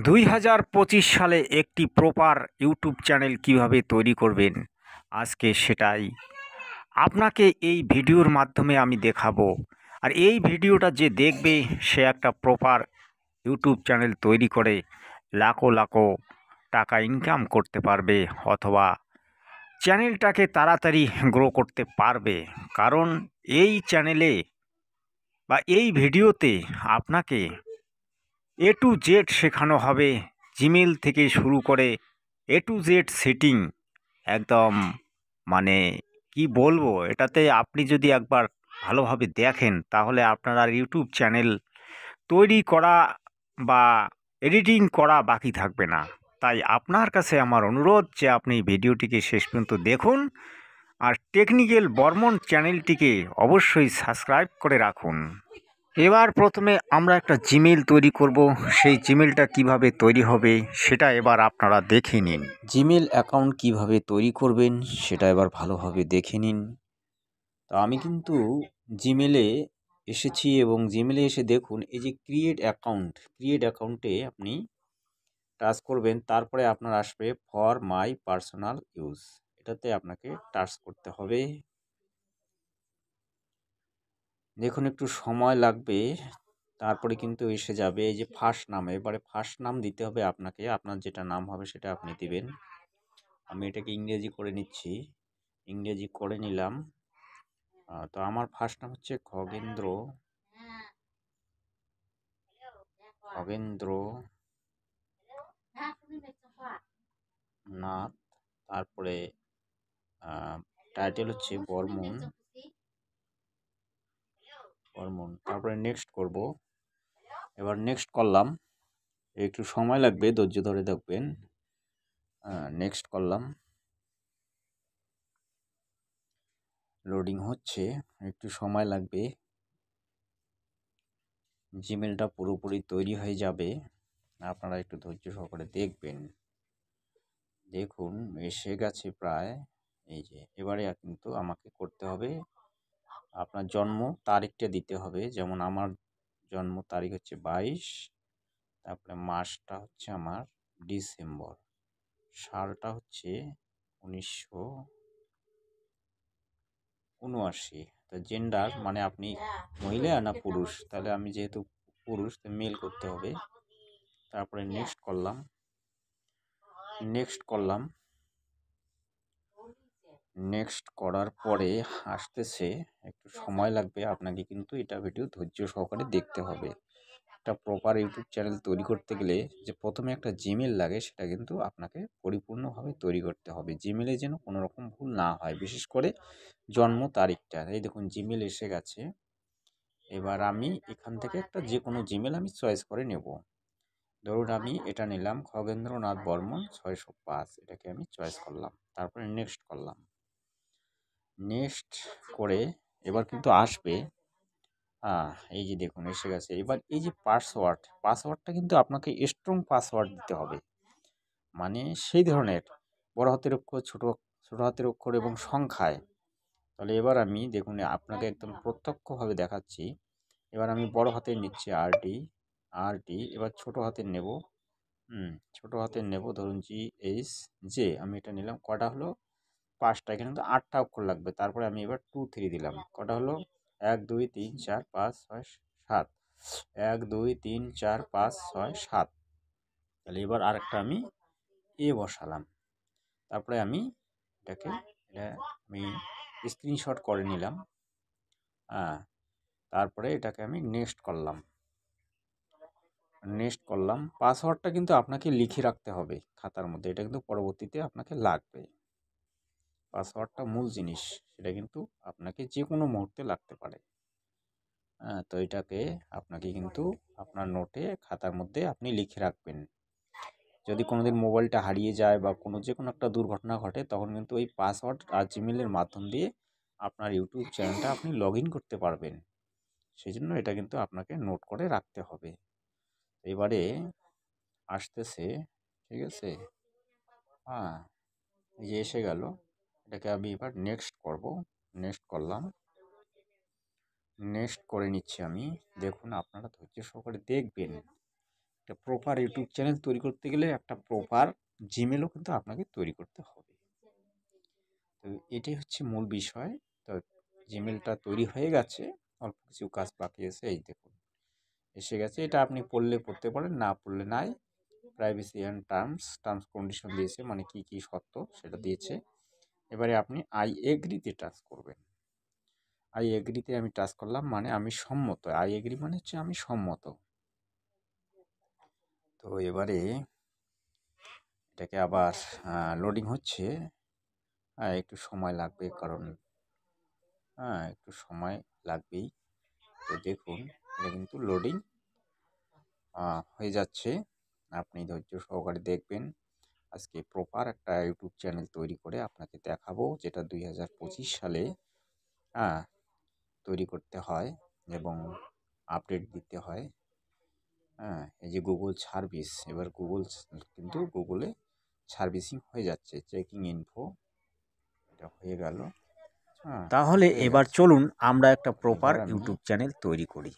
2025 সালে একটি proper YouTube channel কিভাবে তৈরি করবেন, আজকে সেটাই আপনাকে এই ভিডিওর মাধ্যমে আমি দেখাবো। আর এই ভিডিওটা যে দেখবে সে একটা প্রপার ইউটিউব চ্যানেল তৈরি করে লাখো লাখো টাকা ইনকাম করতে পারবে, অথবা চ্যানেলটাকে তাড়াতাড়ি গ্রো করতে পারবে। কারণ এই চ্যানেলে বা এই ভিডিওতে আপনাকে এ টু জেড শেখানো হবে। জিমেল থেকে শুরু করে এ টু জেড সেটিং একদম, মানে কি বলবো, এটাতে আপনি যদি একবার ভালোভাবে দেখেন তাহলে আপনার আর ইউটিউব চ্যানেল তৈরি করা বা এডিটিং করা বাকি থাকবে না। তাই আপনার কাছে আমার অনুরোধ যে আপনি ভিডিওটিকে শেষ পর্যন্ত দেখুন, আর টেকনিক্যাল বর্মন চ্যানেলটিকে অবশ্যই সাবস্ক্রাইব করে রাখুন। এবার প্রথমে আমরা একটা জিমেল তৈরি করব। সেই জিমেলটা কিভাবে তৈরি হবে সেটা এবার আপনারা দেখে নিন। জিমেল অ্যাকাউন্ট কিভাবে তৈরি করবেন সেটা এবার ভালোভাবে দেখে নিন। তো আমি কিন্তু জিমেলে এসেছি এবং জিমেলে এসে দেখুন এই যে ক্রিয়েট অ্যাকাউন্টে আপনি টাচ করবেন, তারপরে আপনার আসবে ফর মাই পার্সোনাল ইউজ, এটাতে আপনাকে টাচ করতে হবে। দেখুন একটু সময় লাগবে, তারপরে কিন্তু এসে যাবে এই যে ফার্স্ট নাম। এবারে ফার্স্ট নাম দিতে হবে আপনাকে, আপনার যেটা নাম হবে সেটা আপনি দিবেন। আমি এটাকে ইংরেজি করে নিচ্ছি, ইংরেজি করে নিলাম। তো আমার ফার্স্ট নাম হচ্ছে খগেন্দ্র নাথ। তারপরে টাইটেল হচ্ছে বর্মন। তারপরে নেক্সট করব। এবার নেক্সট করলাম, একটু সময় লাগবে, ধৈর্য ধরে দেখবেন। নেক্সট করলাম, লোডিং হচ্ছে, একটু সময় লাগবে। জিমেলটা পুরোপুরি তৈরি হয়ে যাবে, আপনারা একটু ধৈর্য সহকারে দেখবেন। দেখুন এসে গেছে প্রায়। এই যে এবারে কিন্তু আমাকে করতে হবে, আপনার জন্ম তারিখটা দিতে হবে। যেমন আমার জন্ম তারিখ হচ্ছে 22, তারপরে মাসটা হচ্ছে আমার ডিসেম্বর, সালটা হচ্ছে 1979। তো জেন্ডার মানে আপনি মহিলা না পুরুষ, তাহলে আমি যেহেতু পুরুষ তো মেল করতে হবে। তারপরে নেক্সট করলাম, নেক্সট করার পরে আসতেছে, একটু সময় লাগবে। আপনাকে কিন্তু এটা ভিডিও ধৈর্য সহকারে দেখতে হবে। একটা প্রপার ইউটিউব চ্যানেল তৈরি করতে গেলে যে প্রথমে একটা জিমেল লাগে, সেটা কিন্তু আপনাকে পরিপূর্ণভাবে তৈরি করতে হবে। জিমেলে যেন কোনো রকম ভুল না হয়, বিশেষ করে জন্ম তারিখটা। এই দেখুন জিমেল এসে গেছে। এবার আমি এখান থেকে একটা যে কোনো জিমেল আমি চয়েস করে নেব। ধরুন আমি এটা নিলাম খগেন্দ্রনাথ বর্মন 605, এটাকে আমি চয়েস করলাম। তারপরে নেক্সট করলাম, নেক্সট করে এবার কিন্তু আসবে, এই যে দেখুন এসে গেছে। এবার এই যে পাসওয়ার্ডটা কিন্তু আপনাকে স্ট্রং পাসওয়ার্ড দিতে হবে, মানে সেই ধরনের বড় হাতের অক্ষর, ছোট ছোট হাতের অক্ষর এবং সংখ্যায়। তাহলে এবার আমি দেখুন আপনাকে একদম প্রত্যক্ষভাবে দেখাচ্ছি। এবার আমি বড় হাতের নিচ্ছি আর ডি, এবার ছোট হাতের নেব, ছোট হাতের নেব, ধরুন GH, আমি এটা নিলাম। কটা হলো? 5টা। এখানে কিন্তু 8টা অক্ষর লাগবে। তারপরে আমি এবার 2 3 দিলাম। কটা হলো? 1 2 3 4 5 6 7, 1 2 3 4 5 6 7। তাহলে এবার আরেকটা আমি বসালাম। তারপরে আমি এটা আমি স্ক্রিনশট করে নিলাম। তারপরে এটাকে আমি নেক্সট করলাম। পাসওয়ার্ডটা কিন্তু আপনাকে লিখে রাখতে হবে খাতার মধ্যে, এটা কিন্তু পরবর্তীতে আপনাকে লাগবে। পাসওয়ার্ডটা মূল জিনিস, সেটা কিন্তু আপনাকে যে কোনো মুহূর্তে লাগতে পারে। তো এটাকে আপনাকে কিন্তু আপনার নোটে খাতার মধ্যে আপনি লিখে রাখবেন। যদি কোনোদিন মোবাইলটা হারিয়ে যায় বা যে কোনো একটা দুর্ঘটনা ঘটে, তখন কিন্তু এই পাসওয়ার্ড আর জিমেলের মাধ্যম দিয়ে আপনার ইউটিউব চ্যানেলটা আপনি লগ ইন করতে পারবেন। সেই জন্য এটা কিন্তু আপনাকে নোট করে রাখতে হবে। এবারে আসতেছে, ঠিক আছে, এই যে এসে গেল। এটাকে আমি এবার নেক্সট করব। নেক্সট করলাম, নেক্সট করে নিচ্ছি আমি। দেখুন আপনারা ধৈর্য সহকারে দেখবেন, একটা প্রপার ইউটিউব চ্যানেল তৈরি করতে গেলে একটা প্রপার জিমেলও কিন্তু আপনাকে তৈরি করতে হবে। তো এটাই হচ্ছে মূল বিষয়। তো জিমেলটা তৈরি হয়ে গেছে, অল্প কিছু কাজ বাকি আছে, এই দেখুন এসে গেছে। এটা আপনি পড়তে পারেন, না পড়লে নাই। প্রাইভেসি অ্যান্ড টার্মস কন্ডিশন দিয়েছে, মানে কি কি শর্ত সেটা দিয়েছে। এবারে আপনি আই এগ্রিতে টাচ করবেন। আই এগ্রিতে আমি টাচ করলাম, মানে আমি সম্মত। আই এগ্রি মানে হচ্ছে আমি সম্মত। তো এবারে এটাকে আবার লোডিং হচ্ছে। একটু সময় লাগবে, কারণ একটু সময় লাগবেই। তো দেখুন এটা কিন্তু লোডিং হয়ে যাচ্ছে। আপনি ধৈর্য সহকারে দেখবেন। আজকে প্রপার একটা ইউটিউব চ্যানেল তৈরি করে আপনাকে দেখাবো, যেটা 2025 সালে তৈরি করতে হয় এবং আপডেট দিতে হয়। এই যে গুগল সার্ভিস, এবার কিন্তু গুগলে সার্ভিসিং হয়ে যাচ্ছে। চেকিং ইনফো এটা হয়ে গেল। তাহলে এবার চলুন আমরা একটা প্রপার ইউটিউব চ্যানেল তৈরি করি।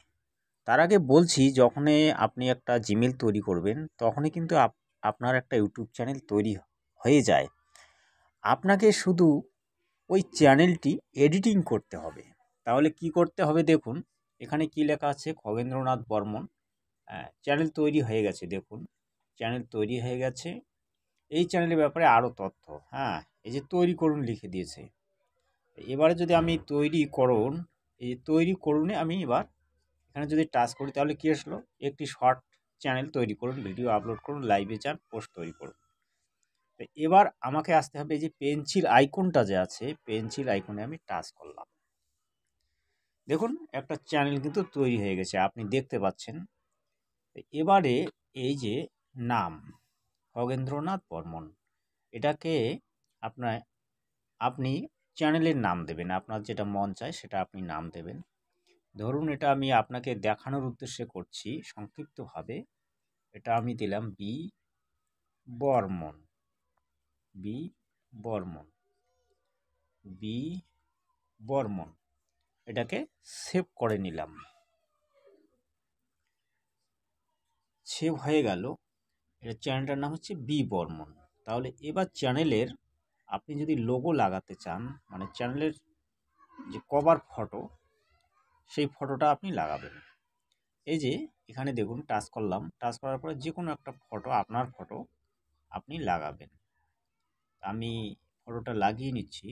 তার আগে বলছি, যখনই আপনি একটা জিমেল তৈরি করবেন তখনই কিন্তু আপনার একটা ইউটিউব চ্যানেল তৈরি হয়ে যায়। আপনাকে শুধু ওই চ্যানেলটি এডিটিং করতে হবে। তাহলে কি করতে হবে দেখুন, এখানে কি লেখা আছে, খগেন্দ্রনাথ বর্মন। চ্যানেল তৈরি হয়ে গেছে, দেখুন চ্যানেল তৈরি হয়ে গেছে। এই চ্যানেলের ব্যাপারে আরও তথ্য, এই যে তৈরি করুন লিখে দিয়েছে। এবারে যদি আমি এই যে তৈরি করুনে আমি এবার এখানে যদি টাচ করি, তাহলে কী আসলো, একটি শর্ট চ্যানেল তৈরি করুন, ভিডিও আপলোড করুন, লাইভে যান, পোস্ট তৈরি করুন। তো এবার আমাকে আসতে হবে, এই যে পেন্সিল আইকনটা যে আছে, পেন্সিল আইকনে আমি টাচ করলাম। দেখুন একটা চ্যানেল কিন্তু তৈরি হয়ে গেছে, আপনি দেখতে পাচ্ছেন। এবারে এই যে নাম খগেন্দ্রনাথ বর্মন, এটাকে আপনি চ্যানেলের নাম দেবেন, আপনার যেটা মন চায় সেটা আপনি নাম দেবেন। ধরুন এটা আমি আপনাকে দেখানোর উদ্দেশ্যে করছি সংক্ষিপ্তভাবে। এটা আমি দিলাম B Barman, B Barman, B Barman. এটাকে সেভ করে নিলাম, সেভ হয়ে গেল। এটা চ্যানেলটার নাম হচ্ছে বি বর্মন। তাহলে এবার চ্যানেলের আপনি যদি লোগো লাগাতে চান, মানে চ্যানেলের যে কভার ফটো, সেই ফটোটা আপনি লাগাবেন। এই যে এখানে দেখুন টাচ করলাম, টাচ করার পরে যে কোনো একটা ফটো, আপনার ফটো আপনি লাগাবেন। আমি ফটোটা লাগিয়ে নিচ্ছি।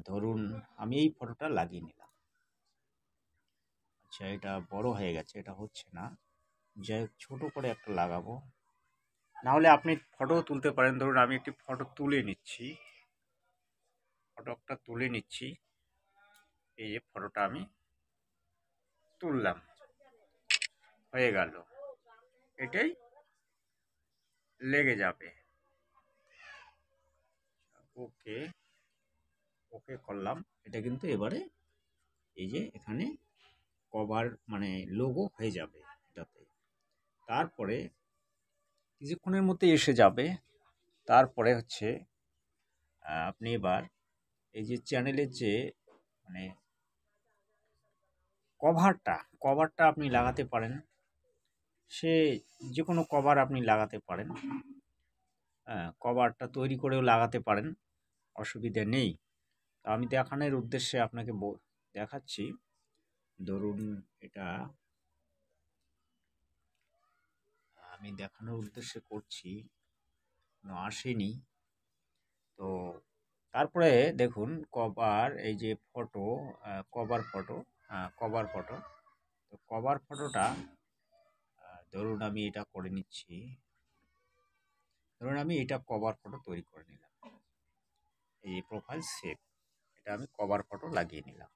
ধরুন আমি এই ফটোটা লাগিয়ে নিলাম। আচ্ছা, এটা বড় হয়ে গেছে, এটা হচ্ছে না, যাই ছোট করে একটা লাগাবো। না হলে আপনি ফটো তুলতে পারেন। ধরুন আমি একটি ফটো তুলে নিচ্ছি, ফটোটা তুলে নিচ্ছি। এই যে ফটোটা আমি তুললাম, হয়ে গেল, এটাই লেগে যাবে। ওকে, ওকে করলাম। এটা কিন্তু এবারে এই যে এখানে কভার মানে লোগো হয়ে যাবে এটাতে। তারপরে কিছুক্ষণের মধ্যে এসে যাবে। তারপরে হচ্ছে আপনি এবার এই যে চ্যানেলের যে মানে কভারটা আপনি লাগাতে পারেন। সে যে কোনো কভার আপনি লাগাতে পারেন, কভারটা তৈরি করেও লাগাতে পারেন, অসুবিধা নেই। তো আমি দেখানোর উদ্দেশ্যে আপনাকে দেখাচ্ছি। ধরুন এটা আমি দেখানোর উদ্দেশ্যে করছি, আসেনি। তো তারপরে দেখুন কভার, এই যে ফটো, কভার ফটো। তো কভার ফটোটা ধরুন আমি এটা করে নিচ্ছি। ধরুন আমি এটা কভার ফটো তৈরি করে নিলাম। এই যে প্রোফাইল সেভ, এটা আমি কভার ফটো লাগিয়ে নিলাম।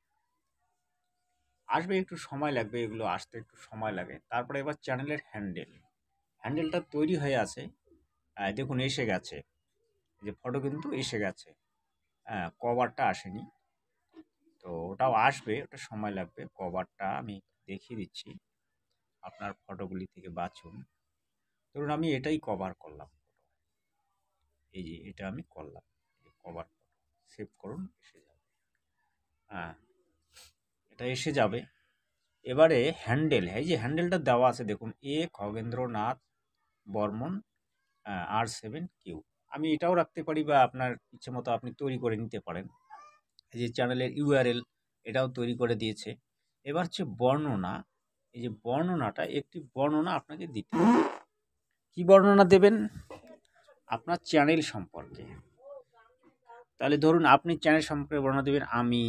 আসবে, একটু সময় লাগবে, এগুলো আসতে একটু সময় লাগে। তারপরে এবার চ্যানেলের হ্যান্ডেলটা তৈরি হয়ে আছে। দেখুন এসে গেছে, এই যে ফটো কিন্তু এসে গেছে, কভারটা আসেনি। তো ওটাও আসবে, ওটা সময় লাগবে। কভারটা আমি দেখিয়ে দিচ্ছি, আপনার ফটোগুলি থেকে বাছুন। ধরুন আমি এটাই কভার করলাম, এই যে এটা আমি করলাম কভার ফটো। সেভ করুন, এসে যাবে। এটা এসে যাবে। এবারে হ্যান্ডেল, এই যে হ্যান্ডেলটা দেওয়া আছে দেখুন, খগেন্দ্রনাথ বর্মন R7Q। আমি এটাও রাখতে পারি বা আপনার ইচ্ছে মতো আপনি তৈরি করে নিতে পারেন। এই যে চ্যানেলের URL এটাও তৈরি করে দিয়েছে। এবার হচ্ছে বর্ণনা, এই যে বর্ণনাটা, একটি বর্ণনা আপনাকে দিতে হবে। কি বর্ণনা দেবেন? আপনার চ্যানেল সম্পর্কে। তাহলে ধরুন আপনি চ্যানেল সম্পর্কে বর্ণনা দেবেন, আমি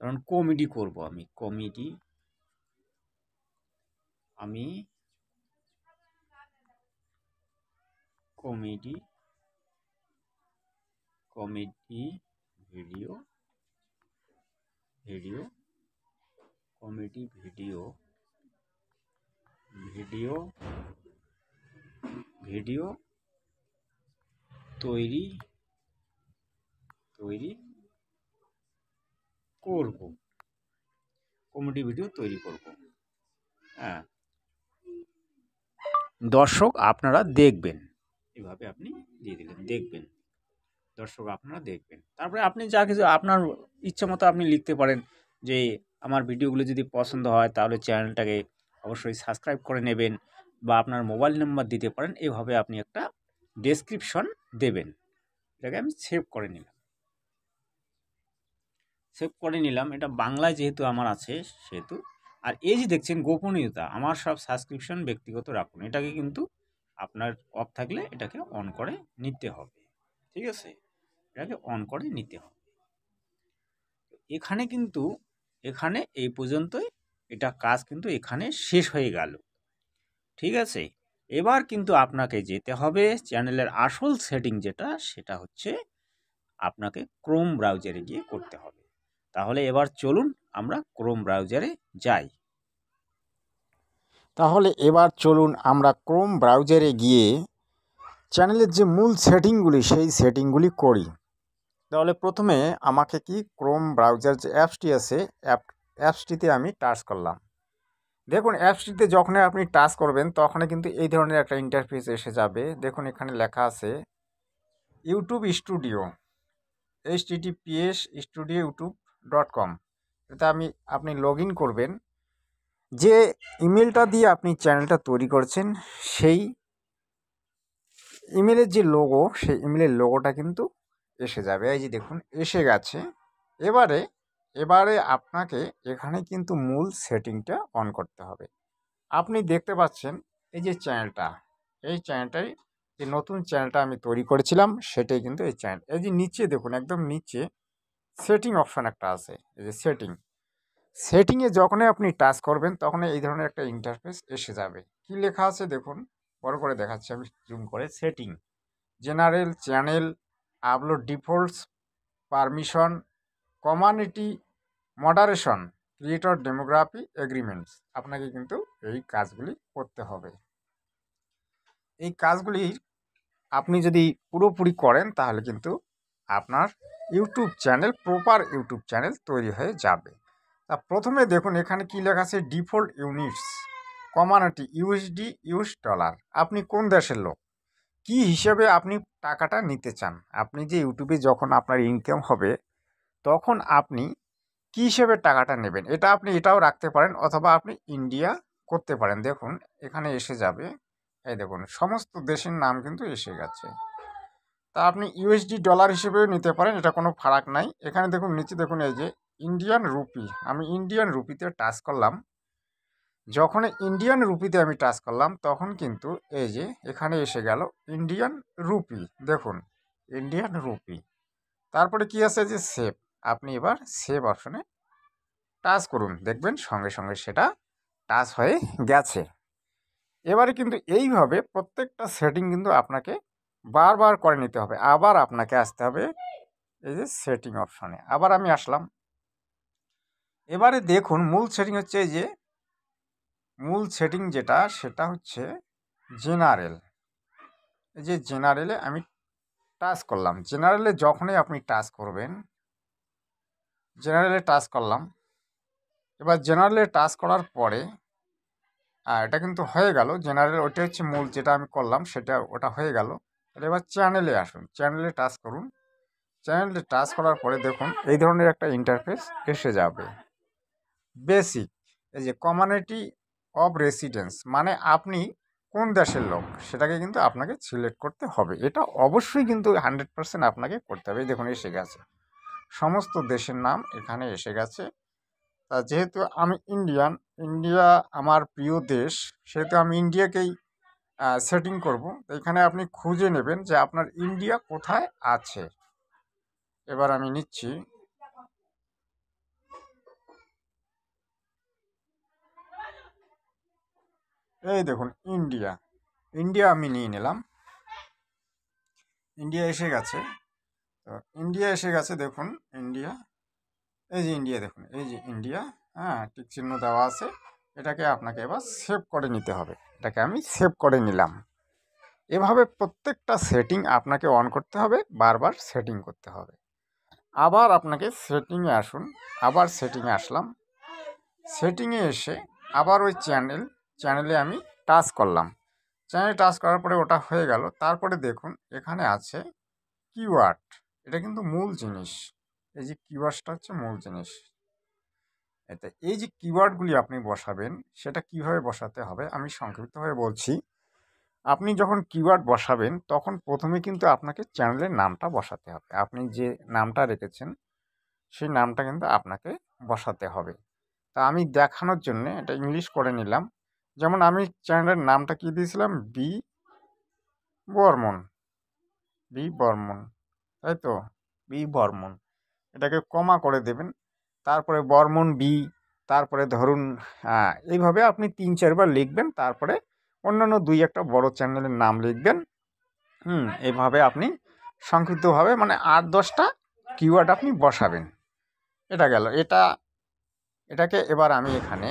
ধরুন কমেডি করব, আমি কমেডি ভিডিও কমেডি ভিডিও তৈরি করব, হ্যাঁ, দর্শক আপনারা দেখবেন। এভাবে আপনি দিয়ে দিলেন, দেখবেন, দর্শক আপনারা দেখবেন। তারপরে আপনি যা কিছু আপনার ইচ্ছা মতো আপনি লিখতে পারেন যে আমার ভিডিওগুলো যদি পছন্দ হয় তাহলে চ্যানেলটাকে অবশ্যই সাবস্ক্রাইব করে নেবেন, বা আপনার মোবাইল নাম্বার দিতে পারেন। এভাবে আপনি একটা ডেসক্রিপশন দেবেন। এটাকে আমি সেভ করে নিলাম, এটা বাংলায় যেহেতু আমার আছে সেহেতু। আর এই যে দেখছেন গোপনীয়তা, আমার সব সাবস্ক্রিপশন ব্যক্তিগত রাখুন, এটাকে কিন্তু আপনার অফ থাকলে এটাকে অন করে নিতে হবে। ঠিক আছে, এটাকে অন করে নিতে হবে। এখানে এই পর্যন্তই, এটা কাজ কিন্তু এখানে শেষ হয়ে গেল। ঠিক আছে, এবার কিন্তু আপনাকে যেতে হবে চ্যানেলের আসল সেটিং যেটা, সেটা হচ্ছে আপনাকে ক্রোম ব্রাউজারে গিয়ে করতে হবে। তাহলে এবার চলুন আমরা ক্রোম ব্রাউজারে যাই। তাহলে এবার চলুন আমরা ক্রোম ব্রাউজারে গিয়ে চ্যানেলের যে মূল সেটিংগুলি সেই সেটিংগুলি করি। তাহলে প্রথমে আমাকে ক্রোম ব্রাউজার যে অ্যাপসটি আছে অ্যাপসটিতে আমি টাচ করলাম। দেখুন অ্যাপসটিতে যখনই আপনি টাচ করবেন তখনই কিন্তু এই ধরনের একটা ইন্টারফেস এসে যাবে। দেখুন এখানে লেখা আছে ইউটিউব স্টুডিও, https://studio.youtube.com। এটা আপনি লগ ইন করবেন। যে ইমেলটা দিয়ে আপনি চ্যানেলটা তৈরি করছেন সেই ইমেলের যে লোগো, সেই ইমেলের লোগোটা কিন্তু এসে যাবে। এই যে দেখুন এসে গেছে। এবারে আপনাকে এখানে কিন্তু মূল সেটিংটা অন করতে হবে। আপনি দেখতে পাচ্ছেন এই যে চ্যানেলটাই যে নতুন চ্যানেলটা আমি তৈরি করেছিলাম সেটাই কিন্তু এই চ্যানেল। এই যে নিচে দেখুন একদম নিচে সেটিং অপশন একটা আছে, এই যে সেটিংয়ে যখনই আপনি টাচ করবেন তখনই এই ধরনের একটা ইন্টারফেস এসে যাবে। কি লেখা আছে দেখুন, বড় করে দেখাচ্ছি আমি জুম করে। Setting, general, channel, upload defaults, permission, community moderation, creator demography, agreements. আপনাকে কিন্তু এই কাজগুলি করতে হবে। এই কাজগুলি আপনি যদি পুরোপুরি করেন তাহলে কিন্তু আপনার YouTube channel, proper YouTube channel তৈরি হয়ে যাবে। তা প্রথমে দেখুন এখানে কি লেখা আছে, default units, community, USD, US dollar. আপনি কোন দেশের লোক, কি হিসেবে আপনি টাকাটা নিতে চান, আপনি যে ইউটিউবে যখন আপনার ইনকাম হবে তখন আপনি কী হিসেবে টাকাটা নেবেন, এটাও রাখতে পারেন, অথবা আপনি ইন্ডিয়া করতে পারেন। দেখুন এখানে এসে যাবে, এই দেখুন সমস্ত দেশের নাম কিন্তু এসে গেছে। তা আপনি USD ডলার হিসেবেও নিতে পারেন, এটা কোনো ফারাক নাই। এখানে দেখুন নিচে দেখুন এই যে ইন্ডিয়ান রুপি, আমি ইন্ডিয়ান রুপিতে টাচ করলাম। যখন ইন্ডিয়ান রুপিতে আমি টাচ করলাম তখন কিন্তু এই যে এখানে এসে গেল ইন্ডিয়ান রুপি। দেখুন ইন্ডিয়ান রুপি, তারপরে কি আছে যে সেভ। আপনি এবার সেভ অপশনে টাচ করুন, দেখবেন সঙ্গে সঙ্গে সেটা টাচ হয়ে গেছে। এবারে কিন্তু এইভাবে প্রত্যেকটা সেটিং কিন্তু আপনাকে বারবার করে নিতে হবে। আবার আপনাকে আসতে হবে এই যে সেটিং অপশনে, আবার আমি আসলাম। এবারে দেখুন মূল সেটিং হচ্ছে এই যে মূল সেটিং যেটা, সেটা হচ্ছে জেনারেল। এই যে জেনারেলে আমি টাচ করলাম। জেনারেলে যখনই আপনি টাচ করবেন, জেনারেলে টাচ করলাম। এবার জেনারেলে টাচ করার পরে এটা কিন্তু হয়ে গেল জেনারেল, ওটা হচ্ছে মূল যেটা আমি করলাম ওটা হয়ে গেল। এবার চ্যানেলে আসুন, চ্যানেলে টাচ করুন। চ্যানেলটি টাচ করার পরে দেখুন এই ধরনের একটা ইন্টারফেস এসে যাবে। বেসিক, এই যে কমিউনিটি অফ রেসিডেন্স, মানে আপনি কোন দেশের লোক সেটাকে কিন্তু আপনাকে সিলেক্ট করতে হবে। এটা অবশ্যই কিন্তু 100% আপনাকে করতে হবে। এই দেখুন এসে গেছে, সমস্ত দেশের নাম এখানে এসে গেছে। তা যেহেতু আমি ইন্ডিয়ান, ইন্ডিয়া আমার প্রিয় দেশ, সেহেতু আমি ইন্ডিয়াকেই সেটিং করব। তো এখানে আপনি খুঁজে নেবেন যে আপনার ইন্ডিয়া কোথায় আছে। এবার আমি নিচ্ছি, এই দেখুন ইন্ডিয়া, ইন্ডিয়া আমি নিয়ে নিলাম। ইন্ডিয়া এসে গেছে। তো ইন্ডিয়া এসে গেছে, দেখুন ইন্ডিয়া, এই যে ইন্ডিয়া, দেখুন এই যে ইন্ডিয়া, হ্যাঁ টিক চিহ্ন দেওয়া আছে। এটাকে আপনাকে এবার সেভ করে নিতে হবে। এটাকে আমি সেভ করে নিলাম। এভাবে প্রত্যেকটা সেটিং আপনাকে অন করতে হবে, বারবার সেটিং করতে হবে। আবার আপনাকে সেটিংয়ে আসুন, আবার সেটিংয়ে আসলাম। সেটিংয়ে এসে আবার ওই চ্যানেলে আমি টাচ করলাম। চ্যানেলে টাচ করার পরে ওটা হয়ে গেল। তারপরে দেখুন এখানে আছে কিওয়ার্ড। এটা কিন্তু মূল জিনিস, এই যে কিওয়ার্ডটা হচ্ছে মূল জিনিস। এতে এই যে কিওয়ার্ডগুলি আপনি বসাবেন, সেটা কিভাবে বসাতে হবে আমি সংক্ষিপ্তভাবে বলছি। আপনি যখন কিওয়ার্ড বসাবেন তখন প্রথমে কিন্তু আপনাকে চ্যানেলের নামটা বসাতে হবে। আপনি যে নামটা রেখেছেন সেই নামটা কিন্তু আপনাকে বসাতে হবে। তা আমি দেখানোর জন্যে এটা ইংলিশ করে নিলাম। যেমন আমি চ্যানেলের নামটা কী দিয়েছিলাম, বি বর্মন, বি বর্মন, তাই তো, বি বর্মন। এটাকে কমা করে দেবেন, তারপরে বর্মন বি, তারপরে ধরুন এইভাবে আপনি 3-4বার লিখবেন। তারপরে অন্যান্য 2-1টা বড় চ্যানেলের নাম লিখবেন। এইভাবে আপনি সংক্ষিপ্তভাবে মানে 8-10টা কিওয়ার্ড আপনি বসাবেন। এটা গেল। এটাকে এবার আমি এখানে,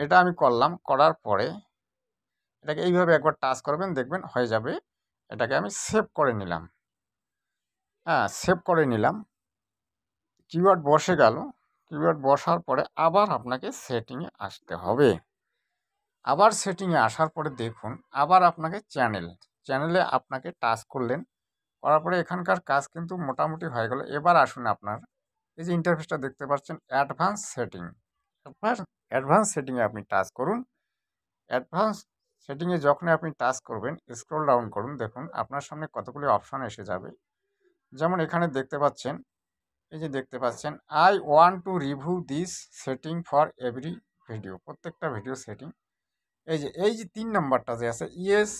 এটা আমি করলাম, করার পরে এটাকে এইভাবে একবার টাচ করবেন, দেখবেন হয়ে যাবে। এটাকে আমি সেভ করে নিলাম। সেভ করে নিলাম। কিওয়ার্ড বসে গেল। কিওয়ার্ড বসার পরে আবার আপনাকে সেটিংয়ে আসতে হবে। আবার সেটিংয়ে আসার পরে দেখুন আবার আপনাকে চ্যানেলে আপনাকে টাচ করলেন, করার পরে এখানকার কাজ কিন্তু মোটামুটি হয়ে গেল। এবার আসুন আপনার এই যে ইন্টারফেসটা দেখতে পাচ্ছেন, অ্যাডভান্স সেটিং। অ্যাডভান্স সেটিংয়ে আপনি টাচ করুন। অ্যাডভান্স সেটিংয়ে যখনই আপনি টাচ করবেন, স্ক্রল ডাউন করুন, দেখুন আপনার সামনে কতগুলি অপশান এসে যাবে। যেমন এখানে দেখতে পাচ্ছেন, এই যে দেখতে পাচ্ছেন, I want to review this setting for every video, প্রত্যেকটা ভিডিও সেটিং। এই যে 3 নম্বরটা যে আছে, ইয়েস,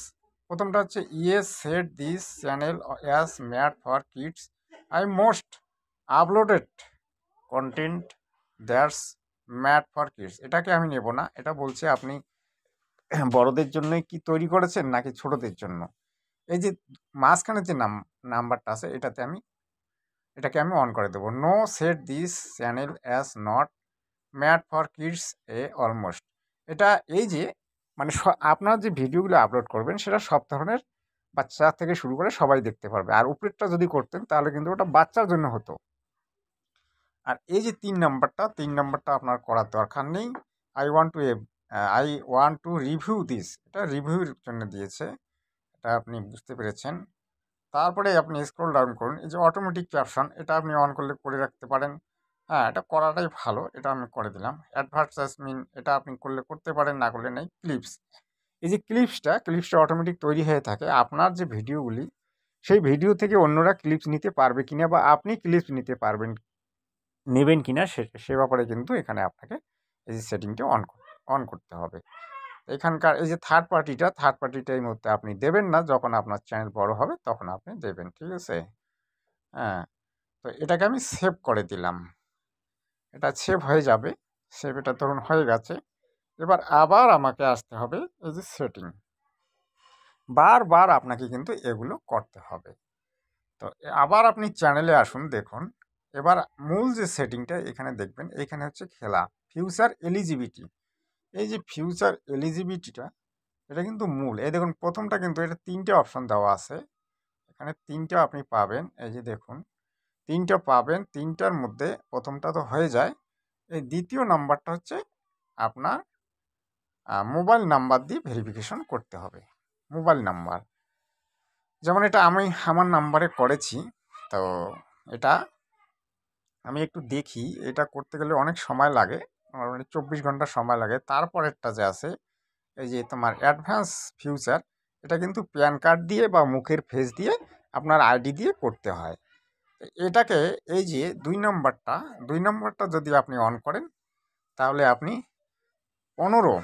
প্রথমটা হচ্ছে yes set this channel as made for kids, I most uploaded content that's made for kids. এটাকে আমি নেব না, এটা বলছে আপনি বড়দের জন্যই কি তৈরি করেছেন নাকি ছোটদের জন্য। এই যে মাঝখানে যে নাম্বারটা আছে এটাকে আমি অন করে দেবো। No set this channel as not made for kids almost. এটা এই যে মানে আপনার যে ভিডিওগুলো আপলোড করবেন সেটা সব ধরনের বাচ্চা থেকে শুরু করে সবাই দেখতে পারবে। আর উপরেরটা যদি করতেন তাহলে কিন্তু ওটা বাচ্চার জন্য হতো। আর এই যে 3 নম্বরটা আপনার করার দরকার নেই। I want to review this, এটা রিভিউর জন্য দিয়েছে, এটা আপনি বুঝতে পেরেছেন। তারপরে আপনি স্ক্রল ডাউন করুন, এই যে অটোমেটিক ক্যাপশন, এটা আপনি অন করলে করে রাখতে পারেন। এটা করাটাই ভালো, এটা আমি করে দিলাম। অ্যাডভার্টাইজমেন্ট, এটা আপনি করলে করতে পারেন, না করলে নেই। ক্লিপস, এই যে ক্লিপসটা অটোমেটিক তৈরি হয়ে থাকে। আপনার যে ভিডিওগুলি, সেই ভিডিও থেকে অন্যরা ক্লিপস নিতে পারবে কিনা বা আপনি ক্লিপস নেবেন কিনা সে ব্যাপারে কিন্তু এখানে আপনাকে এই যে সেটিংটা অন করতে হবে। এখানকার এই যে থার্ড পার্টিটা এই মুহূর্তে আপনি দেবেন না, যখন আপনার চ্যানেল বড় হবে তখন আপনি দেবেন, ঠিক আছে। তো এটাকে আমি সেভ করে দিলাম। এটা সেভ হয়ে যাবে। এটা ধরুন হয়ে গেছে। এবার আবার আমাকে আসতে হবে এই যে সেটিং, বারবার আপনাকে কিন্তু এগুলো করতে হবে। তো আবার আপনি চ্যানেলে আসুন, দেখুন এবার মূল যে সেটিংটা এখানে দেখবেন, এখানে হচ্ছে খেলা ফিউচার এলিজিবিলিটি। এই যে ফিউচার এলিজিবিলিটিটা, এটা কিন্তু মূল। এই দেখুন প্রথমটা কিন্তু এটা 3টে অপশন দেওয়া আছে, এখানে 3টা আপনি পাবেন। এই যে দেখুন 3টা পাবেন, 3টার মধ্যে প্রথমটা তো হয়ে যায়। এই দ্বিতীয় নাম্বারটা হচ্ছে আপনার মোবাইল নাম্বার দিয়ে ভেরিফিকেশন করতে হবে। মোবাইল নাম্বার, যেমন এটা আমি আমার নাম্বারে করেছি। তো এটা আমি একটু দেখি, এটা করতে গেলে অনেক সময় লাগে, আমার মানে 24 ঘন্টা সময় লাগে। তারপরেরটা যে আছে, এই যে তোমার অ্যাডভান্স ফিউচার, এটা কিন্তু প্যান কার্ড দিয়ে বা মুখের ফেস দিয়ে আপনার আইডি দিয়ে করতে হয়। তো এটাকে এই যে 2 নম্বরটা যদি আপনি অন করেন, তাহলে আপনি 15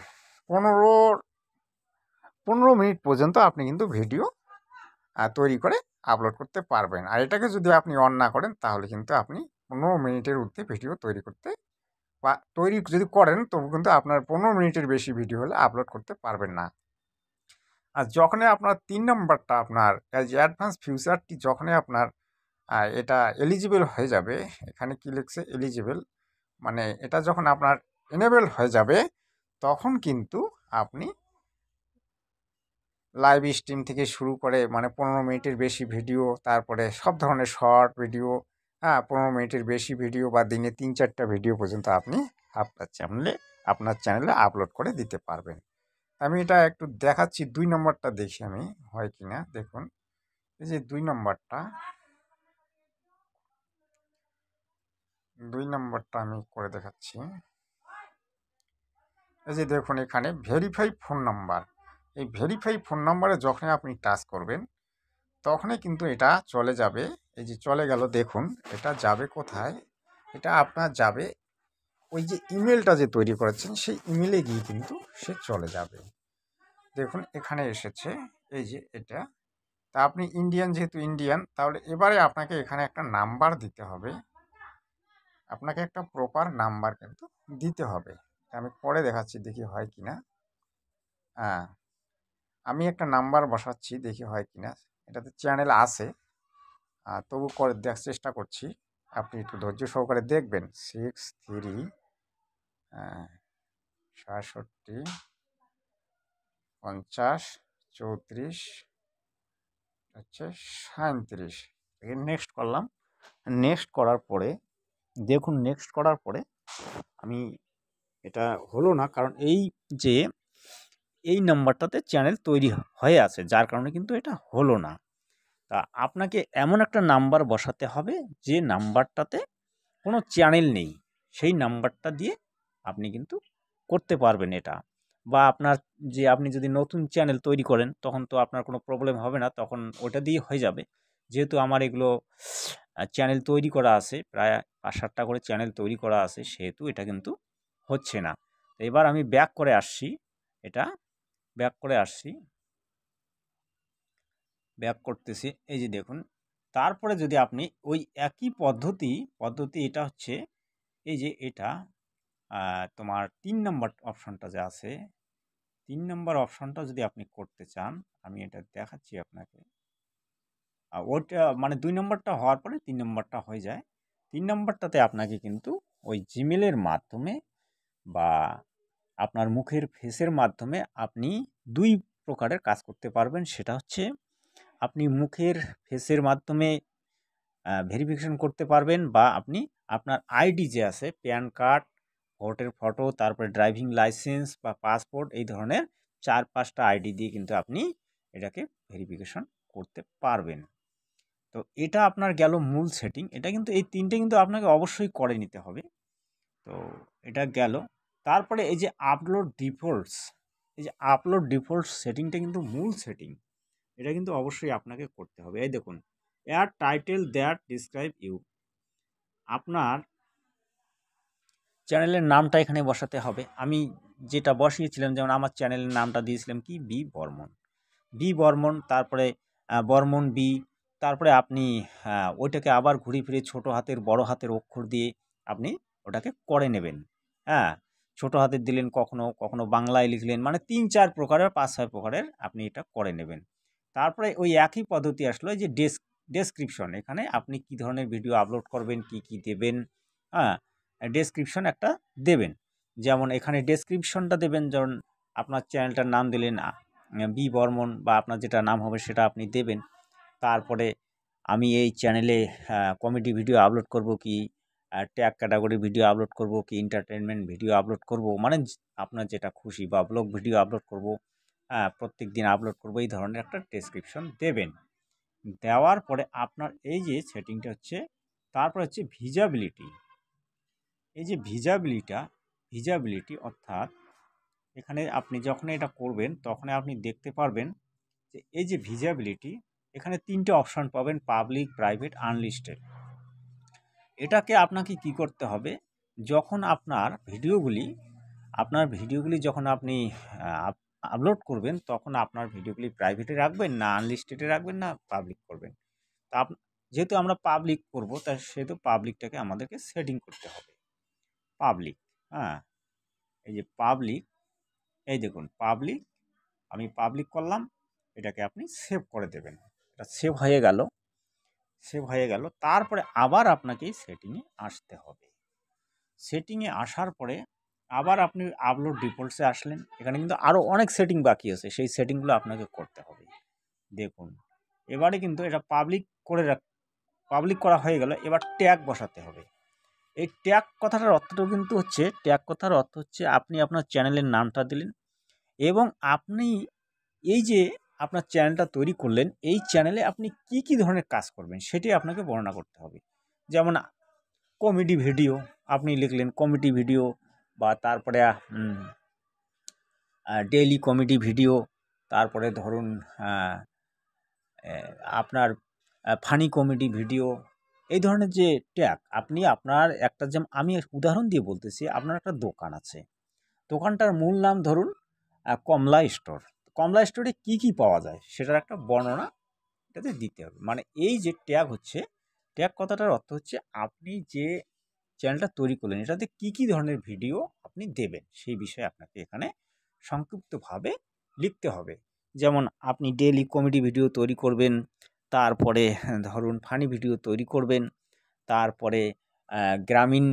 15 15 মিনিট পর্যন্ত আপনি কিন্তু ভিডিও তৈরি করে আপলোড করতে পারবেন। আর এটাকে যদি আপনি অন না করেন, তাহলে কিন্তু আপনি 15 মিনিটের ঊর্ধ্বে ভিডিও তৈরি করতে বা তৈরি যদি করেন, তবু কিন্তু আপনার 15 মিনিটের বেশি ভিডিও হলে আপলোড করতে পারবেন না। আর যখনই আপনার 3 নম্বরটা, আপনার এই যে অ্যাডভান্স ফিউচারটি যখনই আপনার এটা এলিজিবল হয়ে যাবে, এখানে কি লিখছে এলিজিবল, মানে এটা যখন আপনার এনেবল হয়ে যাবে, তখন কিন্তু আপনি লাইভ স্ট্রিম থেকে শুরু করে মানে 15 মিনিটের বেশি ভিডিও, তারপরে সব ধরনের শর্ট ভিডিও, 15 মিনিটের বেশি ভিডিও বা দিনে 3-4টা ভিডিও পর্যন্ত আপনি আপনার চ্যানেলে আপলোড করে দিতে পারবেন। আমি এটা একটু দেখাচ্ছি, 2 নম্বরটা দেখি আমি হয় কি না। দেখুন, এই যে 2 নম্বরটা আমি করে দেখাচ্ছি। এই যে দেখুন, এখানে ভেরিফাই ফোন নাম্বার, এই ভেরিফাই ফোন নাম্বারে যখনই আপনি টাচ করবেন, তখনই কিন্তু এটা চলে যাবে। এই যে চলে গেল, দেখুন এটা যাবে কোথায়, এটা আপনার যাবে ওই যে ইমেলটা যে তৈরি করেছেন, সেই ইমেলে গিয়ে কিন্তু সে চলে যাবে। দেখুন এখানে এসেছে, এই যে এটা। তা আপনি ইন্ডিয়ান, যেহেতু ইন্ডিয়ান, তাহলে এবারে আপনাকে এখানে একটা নাম্বার দিতে হবে, আপনাকে একটা প্রপার নাম্বার কিন্তু দিতে হবে। আমি পরে দেখাচ্ছি, দেখি হয় কি না। হ্যাঁ, আমি একটা নাম্বার বসাচ্ছি, দেখি হয় কি না। এটাতে চ্যানেল আছে, তবু করে দেখার চেষ্টা করছি, আপনি একটু ধৈর্য সহকারে দেখবেন। 63 67 50 34 হচ্ছে 37। নেক্সট করলাম। নেক্সট করার পরে দেখুন, নেক্সট করার পরে আমি এটা হলো না, কারণ এই যে এই নাম্বারটাতে চ্যানেল তৈরি হয়ে আছে, যার কারণে কিন্তু এটা হলো না। তা আপনাকে এমন একটা নাম্বার বসাতে হবে যে নাম্বারটাতে কোনো চ্যানেল নেই, সেই নাম্বারটা দিয়ে আপনি কিন্তু করতে পারবেন এটা। বা আপনার যে আপনি যদি নতুন চ্যানেল তৈরি করেন, তখন তো আপনার কোনো প্রবলেম হবে না, তখন ওটা দিয়ে হয়ে যাবে। যেহেতু আমার এগুলো চ্যানেল তৈরি করা আছে, প্রায় 5-7টা করে চ্যানেল তৈরি করা আছে, সেহেতু এটা কিন্তু হচ্ছে না। তো এবার আমি ব্যাক করে আসছি, এটা ব্যাক করে আসছি, ব্যাক করতেছি। এই যে দেখুন, তারপরে যদি আপনি ওই একই পদ্ধতি এটা হচ্ছে, এই যে এটা তোমার 3 নম্বর অপশনটা যে আছে, 3 নম্বর অপশনটা যদি আপনি করতে চান, আমি এটা দেখাচ্ছি আপনাকে। ওইটা মানে 2 নম্বরটা হওয়ার পরে 3 নম্বরটা হয়ে যায়। 3 নম্বরটাতে আপনাকে কিন্তু ওই জিমেলের মাধ্যমে বা আপনার মুখের ফেসের মাধ্যমে আপনি 2 প্রকারের কাজ করতে পারবেন। সেটা হচ্ছে, আপনি মুখের ফেসের মাধ্যমে ভেরিফিকেশন করতে পারবেন, বা আপনি আপনার আইডি যে আছে, প্যান কার্ড, ভোটের ফটো, তারপরে ড্রাইভিং লাইসেন্স বা পাসপোর্ট, এই ধরনের 4-5টা আইডি দিয়ে কিন্তু আপনি এটাকে ভেরিফিকেশন করতে পারবেন। তো এটা আপনার গেল মূল সেটিং। এটা কিন্তু এই 3টে কিন্তু আপনাকে অবশ্যই করে নিতে হবে। তো এটা গেল। তারপরে এই যে আপলোড ডিফল্টস, এই যে আপলোড ডিফল্টস সেটিংটা কিন্তু মূল সেটিং। এটা কিন্তু অবশ্যই আপনাকে করতে হবে। এই দেখুন, add title that describe you, আপনার চ্যানেলের নামটা এখানে বসাতে হবে। আমি যেটা বসিয়েছিলাম, যেমন আমার চ্যানেলের নামটা দিয়েছিলাম কি, বি বর্মন, বি বর্মন, তারপরে বর্মন বি, তারপরে আপনি ওইটাকে আবার ঘুরে ফিরে ছোটো হাতের বড় হাতের অক্ষর দিয়ে আপনি ওটাকে করে নেবেন। হ্যাঁ, ছোটো হাতের দিলেন, কখনো কখনো বাংলায় লিখলেন, মানে 3-4 প্রকারের 5-6 প্রকারের আপনি এটা করে নেবেন। তারপরে ওই একই পদ্ধতি আসলো, এই যে ডেসক্রিপশন, এখানে আপনি কি ধরনের ভিডিও আপলোড করবেন, কি কি দেবেন, হ্যাঁ, ডেসক্রিপশন একটা দেবেন। যেমন এখানে ডেসক্রিপশনটা দেবেন, যেমন আপনার চ্যানেলটার নাম দিলেন বি বর্মন, বা আপনার যেটা নাম হবে সেটা আপনি দেবেন। তারপরে আমি এই চ্যানেলে কমেডি ভিডিও আপলোড করব, কি ট্যাগ ক্যাটাগরি ভিডিও আপলোড করব, কি এন্টারটেনমেন্ট ভিডিও আপলোড করব, মানে আপনার যেটা খুশি, বা ব্লগ ভিডিও আপলোড করব, প্রত্যেক দিন আপলোড করব, এই ধরনের একটা ডেসক্রিপশন দেবেন। দেওয়ার পরে আপনার এই যে সেটিংটা হচ্ছে, তারপর হচ্ছে ভিজাবিলিটি। এই যে ভিজাবিলিটি অর্থাৎ এখানে আপনি যখন এটা করবেন তখন আপনি দেখতে পারবেন যে এই যে ভিজাবিলিটি, এখানে 3টে অপশন পাবেন, পাবলিক, প্রাইভেট, আনলিস্টেড। এটাকে আপনাকে কি করতে হবে, যখন আপনার ভিডিওগুলি যখন আপনি আপলোড করবেন তখন আপনার ভিডিওগুলি প্রাইভেটে রাখবেন না আনলিস্টেডে রাখবেন না পাবলিক করবেন। তা যেহেতু আমরা পাবলিক করব তাই সেহেতু পাবলিকটাকে আমাদেরকে সেটিং করতে হবে। পাবলিক, হ্যাঁ, এই যে পাবলিক, এই দেখুন পাবলিক, আমি পাবলিক করলাম, এটাকে আপনি সেভ করে দেবেন। এটা সেভ হয়ে গেল। তারপরে আবার আপনাকে সেটিংয়ে আসতে হবে। সেটিংয়ে আসার পরে আবার আপনি আপলোড ডিফল্টসে আসলেন। এখানে কিন্তু আরও অনেক সেটিং বাকি আছে, সেই সেটিংগুলো আপনাকে করতে হবে। দেখুন এবারে কিন্তু এটা পাবলিক করা হয়ে গেল। এবার ট্যাগ বসাতে হবে। এই ট্যাগ কথাটার অর্থটাও কিন্তু হচ্ছে, ট্যাগ কথার অর্থ হচ্ছে আপনি আপনার চ্যানেলের নামটা দিলেন এবং আপনি এই যে আপনার চ্যানেলটা তৈরি করলেন, এই চ্যানেলে আপনি কি ধরনের কাজ করবেন সেটি আপনাকে বর্ণনা করতে হবে। যেমন কমেডি ভিডিও আপনি লিখলেন, কমেডি ভিডিও, বা তারপরে ডেইলি কমেডি ভিডিও, তারপরে ধরুন আপনার ফানি কমেডি ভিডিও, এই ধরনের যে ট্যাগ আপনি আপনার একটা, যেমন আমি উদাহরণ দিয়ে বলতেছি, আপনার একটা দোকান আছে, দোকানটার মূল নাম ধরুন কমলা স্টোর। কমলা স্টোরে কি পাওয়া যায় সেটার একটা বর্ণনা এটাতে দিতে হবে। মানে এই যে ট্যাগ হচ্ছে, ট্যাগ কথাটার অর্থ হচ্ছে আপনি যে চ্যানেলটা তৈরি করলেন এটাতে কি ধরনের ভিডিও আপনি দেবেন সেই বিষয়ে আপনাকে এখানে সংক্ষিপ্তভাবে লিখতে হবে। যেমন আপনি ডেইলি কমেডি ভিডিও তৈরি করবেন, তারপরে ধরুন ফানি ভিডিও তৈরি করবেন, তারপরে গ্রামীণ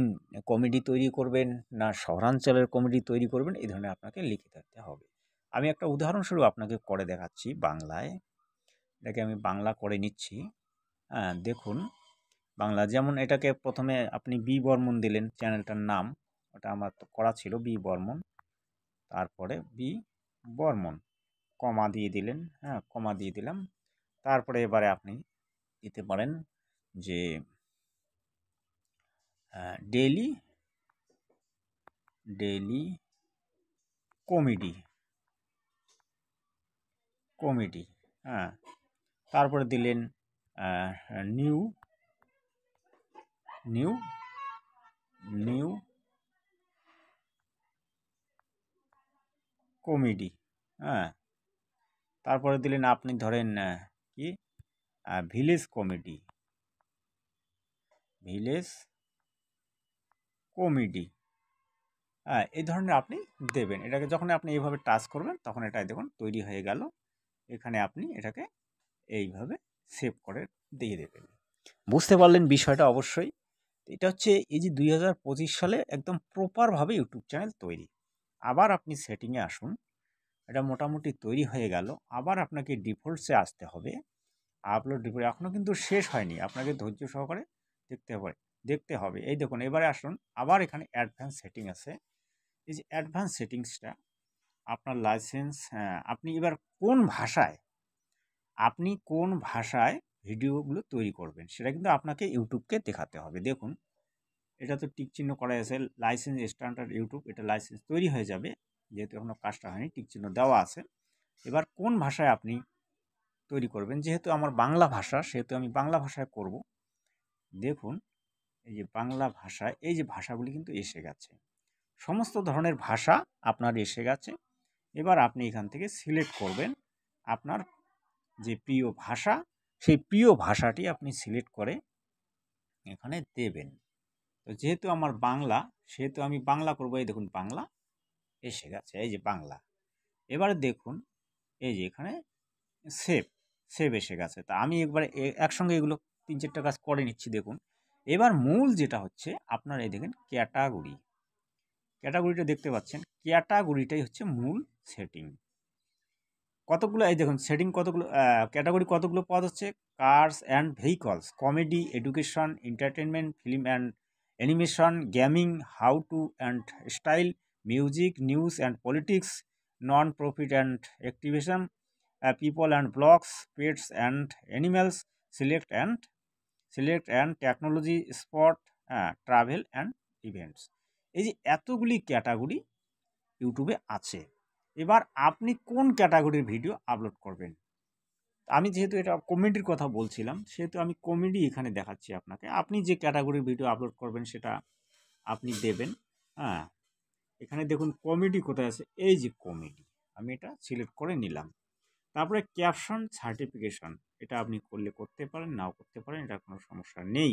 কমেডি তৈরি করবেন না শহরাঞ্চলের কমেডি তৈরি করবেন, এই ধরনের আপনাকে লিখে থাকতে হবে। আমি একটা উদাহরণস্বরূপ আপনাকে করে দেখাচ্ছি বাংলায়। এটাকে আমি বাংলা করে নিচ্ছি। দেখুন বাংলা, যেমন এটাকে প্রথমে আপনি বি বর্মন দিলেন চ্যানেলটার নাম, ওটা আমার তো করা ছিল বি বর্মন, তারপরে বি বর্মন কমা দিয়ে দিলেন, হ্যাঁ কমা দিয়ে দিলাম। তারপরে এবারে আপনি দিতে পারেন যে ডেইলি কমেডি, হ্যাঁ, তারপরে দিলেন নিউ কমেডি, হ্যাঁ, তারপরে দিলেন আপনি ধরেন কি ভিলেজ কমেডি, হ্যাঁ, এই ধরনের আপনি দেবেন। এটাকে যখন আপনি এইভাবে টাচ করবেন তখন এটা দেখুন তৈরি হয়ে গেল। এখানে আপনি এটাকে এইভাবে সেভ করে দিয়ে দেবেন। বুঝতে পারলেন বিষয়টা অবশ্যই। এটা হচ্ছে এই যে 2025 সালে একদম প্রপারভাবে ইউটিউব চ্যানেল তৈরি। আবার আপনি সেটিংয়ে আসুন, এটা মোটামুটি তৈরি হয়ে গেল। আবার আপনাকে ডিফল্টসে আসতে হবে, আপলোড ডিফল্ট এখনও কিন্তু শেষ হয়নি, আপনাকে ধৈর্য সহকারে দেখতে হবে। এই দেখুন এবারে আসুন, আবার এখানে অ্যাডভান্স সেটিং আছে। এই যে অ্যাডভান্স সেটিংসটা আপনার লাইসেন্স, আপনি এবার কোন ভাষায় ভিডিওগুলো তৈরি করবেন সেটা কিন্তু আপনাকে ইউটিউবকে দেখাতে হবে। দেখুন এটা তো টিক চিহ্ন করা আছে, লাইসেন্স স্ট্যান্ডার্ড ইউটিউব, এটা লাইসেন্স তৈরি হয়ে যাবে যেহেতু এখনও কাজটা হয়নি, টিক চিহ্ন দেওয়া আছে। এবার কোন ভাষায় আপনি তৈরি করবেন, যেহেতু আমার বাংলা ভাষা সেহেতু আমি বাংলা ভাষায় করব। দেখুন এই যে বাংলা ভাষায়, এই যে ভাষাগুলি কিন্তু এসে গেছে, সমস্ত ধরনের ভাষা আপনার এসে গেছে। এবার আপনি এখান থেকে সিলেক্ট করবেন আপনার যে প্রিয় ভাষা, সেই প্রিয় ভাষাটি আপনি সিলেক্ট করে এখানে দেবেন। তো যেহেতু আমার বাংলা সেহেতু আমি বাংলা করব। এই দেখুন বাংলা এসে গেছে, এই যে বাংলা। এবারে দেখুন এই যে এখানে সেভ এসে গেছে। তা আমি একবারে একসঙ্গে এগুলো 3-4টা কাজ করে নিচ্ছি। দেখুন এবার মূল যেটা হচ্ছে আপনার, এই দেখেন ক্যাটাগরিটা দেখতে পাচ্ছেন, ক্যাটাগরিটাই হচ্ছে মূল সেটিং। কতগুলো, এই দেখুন সেটিং কতগুলো, ক্যাটাগরি কতগুলো পদ হচ্ছে, cars and vehicles, comedy, education, entertainment, film and animation, gaming, how to and style, music, news and politics, non profit and activism, people and blogs, pets and animals, select and select and technology spot, travel and events. এই যে এতগুলি category ইউটিউবে আছে, এবার আপনি কোন ক্যাটাগরির video upload করবেন। আমি যেহেতু এটা কমেডির কথা বলছিলাম, সেহেতু আমি কমেডি এখানে দেখাচ্ছি আপনাকে। আপনি যে ক্যাটাগরির ভিডিও আপলোড করবেন সেটা আপনি দেবেন। হ্যাঁ, এখানে দেখুন কমেডি কোথায় আছে, এই যে কমেডি, আমি এটা সিলেক্ট করে নিলাম। তারপরে ক্যাপশন সার্টিফিকেশন, এটা আপনি করলে করতে পারেন, নাও করতে পারেন, এটা কোনো সমস্যা নেই।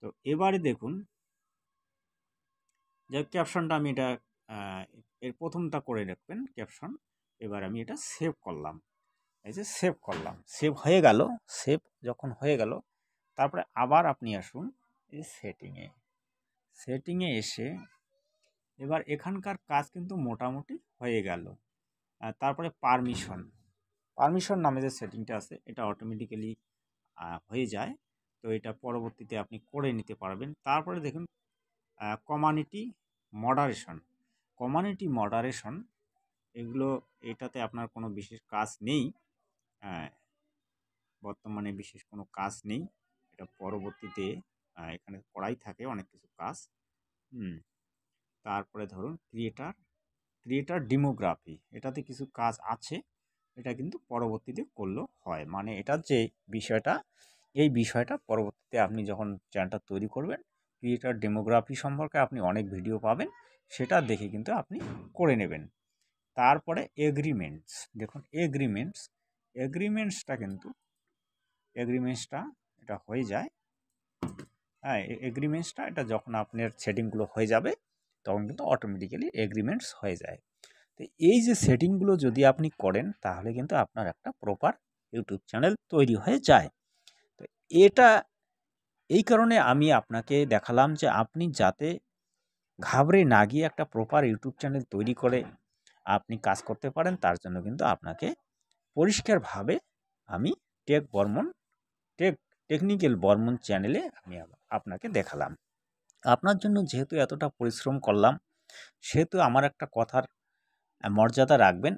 তো এবারে দেখুন যে ক্যাপশনটা আমি এটা এর প্রথমটা করে রাখবেন ক্যাপশন। এবার আমি এটা সেভ করলাম, এই যে সেভ করলাম, সেভ হয়ে গেল। সেভ যখন হয়ে গেল, তারপরে আবার আপনি আসুন এই সেটিংয়ে এসে এবার এখানকার কাজ কিন্তু মোটামুটি হয়ে গেল। তারপরে পারমিশন নামে যে সেটিংটা আছে, এটা অটোমেটিক্যালি হয়ে যায়। তো এটা পরবর্তীতে আপনি করে নিতে পারবেন। তারপরে দেখুন কমিউনিটি মডারেশন, এগুলো, এটাতে আপনার কোনো বিশেষ কাজ নেই। বর্তমানে বিশেষ কোনো কাজ নেই, এটা পরবর্তীতে এখানে করাই থাকে অনেক কিছু কাজ। তারপরে ধরুন ক্রিয়েটার ডেমোগ্রাফি, এটাতে কিছু কাজ আছে, এটা কিন্তু পরবর্তীতে করলেও হয়। মানে এটার যে বিষয়টা, এই বিষয়টা পরবর্তীতে আপনি যখন চ্যানেলটা তৈরি করবেন, ক্রিয়েটার ডেমোগ্রাফি সম্পর্কে আপনি অনেক ভিডিও পাবেন, সেটা দেখে কিন্তু আপনি করে নেবেন। তারপরে এগ্রিমেন্টস, দেখুন এগ্রিমেন্টসটা এটা হয়ে যায়। হ্যাঁ, এগ্রিমেন্টসটা এটা যখন আপনার সেটিংগুলো হয়ে যাবে, তখন কিন্তু অটোমেটিক্যালি এগ্রিমেন্টস হয়ে যায়। তো এই যে সেটিংগুলো যদি আপনি করেন, তাহলে কিন্তু আপনার একটা প্রপার ইউটিউব চ্যানেল তৈরি হয়ে যায়। তো এটা এই কারণে আমি আপনাকে দেখালাম যে আপনি যাতে ঘাবড়ে না গিয়ে একটা প্রপার ইউটিউব চ্যানেল তৈরি করে আপনি কাজ করতে পারেন, তার জন্য কিন্তু আপনাকে পরিষ্কারভাবে আমি টেকনিক্যাল বর্মন চ্যানেলে আমি আপনাকে দেখালাম। আপনার জন্য যেহেতু এতটা পরিশ্রম করলাম, সেহেতু আমার একটা কথার মর্যাদা রাখবেন।